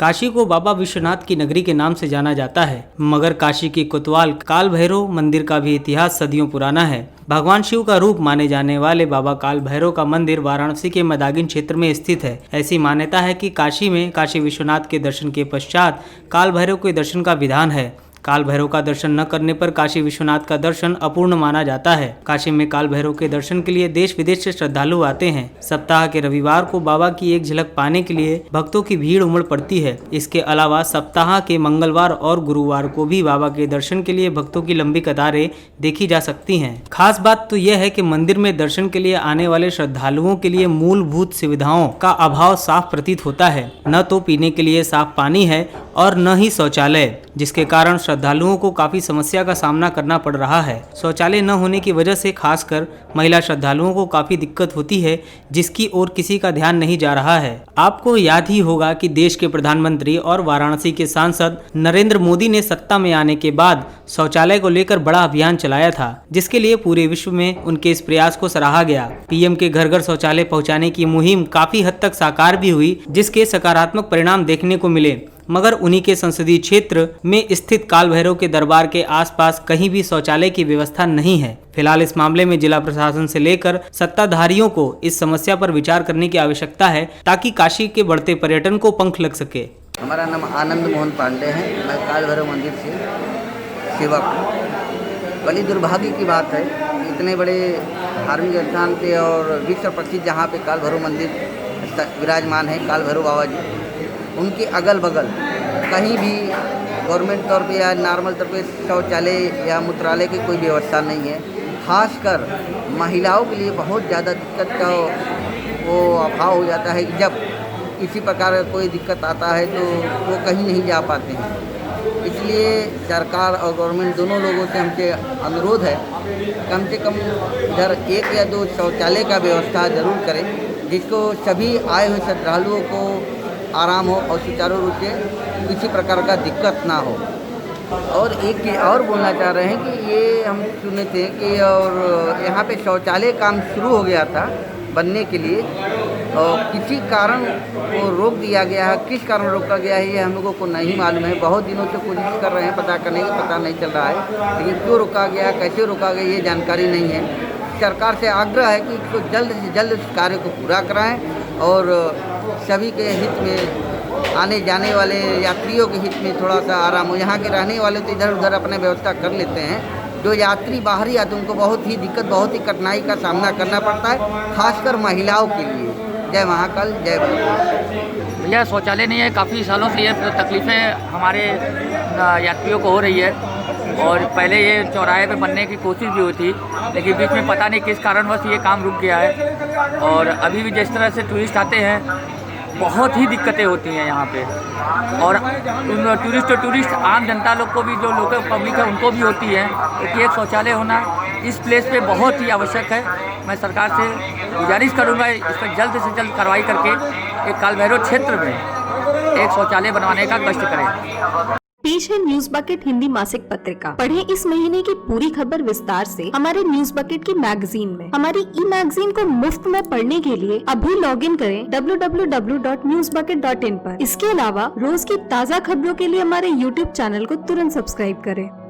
काशी को बाबा विश्वनाथ की नगरी के नाम से जाना जाता है, मगर काशी की कोतवाल काल भैरव मंदिर का भी इतिहास सदियों पुराना है। भगवान शिव का रूप माने जाने वाले बाबा काल भैरव का मंदिर वाराणसी के मैदागिन क्षेत्र में स्थित है। ऐसी मान्यता है कि काशी में काशी विश्वनाथ के दर्शन के पश्चात काल भैरव के दर्शन का विधान है। काल भैरव का दर्शन न करने पर काशी विश्वनाथ का दर्शन अपूर्ण माना जाता है। काशी में काल भैरव के दर्शन के लिए देश विदेश से श्रद्धालु आते हैं। सप्ताह के रविवार को बाबा की एक झलक पाने के लिए भक्तों की भीड़ उमड़ पड़ती है। इसके अलावा सप्ताह के मंगलवार और गुरुवार को भी बाबा के दर्शन के लिए भक्तों की लंबी कतारें देखी जा सकती हैं। खास बात तो यह है कि मंदिर में दर्शन के लिए आने वाले श्रद्धालुओं के लिए मूलभूत सुविधाओं का अभाव साफ प्रतीत होता है। न तो पीने के लिए साफ पानी है और न ही शौचालय, जिसके कारण श्रद्धालुओं को काफी समस्या का सामना करना पड़ रहा है। शौचालय न होने की वजह से खासकर महिला श्रद्धालुओं को काफी दिक्कत होती है, जिसकी ओर किसी का ध्यान नहीं जा रहा है। आपको याद ही होगा कि देश के प्रधानमंत्री और वाराणसी के सांसद नरेंद्र मोदी ने सत्ता में आने के बाद शौचालय को लेकर बड़ा अभियान चलाया था, जिसके लिए पूरे विश्व में उनके इस प्रयास को सराहा गया। पीएम के घर घर शौचालय पहुँचाने की मुहिम काफी हद तक साकार भी हुई, जिसके सकारात्मक परिणाम देखने को मिले। मगर उन्हीं के संसदीय क्षेत्र में स्थित काल भैरव के दरबार के आसपास कहीं भी शौचालय की व्यवस्था नहीं है। फिलहाल इस मामले में जिला प्रशासन से लेकर सत्ताधारियों को इस समस्या पर विचार करने की आवश्यकता है, ताकि काशी के बढ़ते पर्यटन को पंख लग सके। हमारा नाम आनंद मोहन पांडे है। मैं काल भैरव मंदिर से सेवक हूँ। बड़ी दुर्भाग्य की बात है, इतने बड़े धार्मिक स्थान पे और विश्व प्रसिद्ध जहाँ पे काल भैरव मंदिर विराजमान है, काल भैरव बाबा जी, उनके अगल बगल कहीं भी गवर्नमेंट तौर पे या नॉर्मल तौर पे शौचालय या मूत्रालय की कोई व्यवस्था नहीं है। खासकर महिलाओं के लिए बहुत ज़्यादा दिक्कत का वो अभाव हो जाता है कि जब किसी प्रकार का कोई दिक्कत आता है तो वो कहीं नहीं जा पाते हैं। इसलिए सरकार और गवर्नमेंट दोनों लोगों से हमसे अनुरोध है, कम से कम इधर 1 या 2 शौचालय का व्यवस्था ज़रूर करें, जिसको सभी आए हुए श्रद्धालुओं को आराम हो और सुचारू रूप से किसी प्रकार का दिक्कत ना हो। और एक चीज़ और बोलना चाह रहे हैं कि ये हम सुने थे कि और यहाँ पे शौचालय काम शुरू हो गया था बनने के लिए, और किसी कारण वो रोक दिया गया है। किस कारण रोका गया है ये हम लोगों को नहीं मालूम है। बहुत दिनों से कोशिश कर रहे हैं पता करने की, पता नहीं चल रहा है। लेकिन क्यों रोका गया, कैसे रोका गया, ये जानकारी नहीं है। सरकार से आग्रह है कि इसको जल्द से जल्द इस कार्य को पूरा कराएं और सभी के हित में, आने जाने वाले यात्रियों के हित में थोड़ा सा आराम हो। यहाँ के रहने वाले तो इधर उधर अपने व्यवस्था कर लेते हैं, जो यात्री बाहरी आते हैं उनको बहुत ही दिक्कत, बहुत ही कठिनाई का सामना करना पड़ता है, खासकर महिलाओं के लिए। जय महाकाल, जय भैरव। भैया शौचालय नहीं है, काफ़ी सालों से ये तकलीफ़ें हमारे यात्रियों को हो रही है। और पहले ये चौराहे पे बनने की कोशिश भी हुई थी, लेकिन बीच में पता नहीं किस कारणवश ये काम रुक गया है। और अभी भी जिस तरह से टूरिस्ट आते हैं, बहुत ही दिक्कतें होती हैं यहाँ पे। और टूरिस्ट आम जनता लोग को भी, जो लोकल पब्लिक है उनको भी होती है, क्योंकि एक शौचालय होना इस प्लेस पे बहुत ही आवश्यक है। मैं सरकार से गुजारिश करूँगा इस पर जल्द से जल्द कार्रवाई करके एक काल भैरव क्षेत्र में एक शौचालय बनवाने का कष्ट करें। पेश है न्यूज बकेट हिंदी मासिक पत्रिका। पढ़ें इस महीने की पूरी खबर विस्तार से हमारे न्यूज बकेट की मैगजीन में। हमारी ई मैगजीन को मुफ्त में पढ़ने के लिए अभी लॉग इन करें www.newsbucket.in पर। इसके अलावा रोज की ताज़ा खबरों के लिए हमारे YouTube चैनल को तुरंत सब्सक्राइब करें।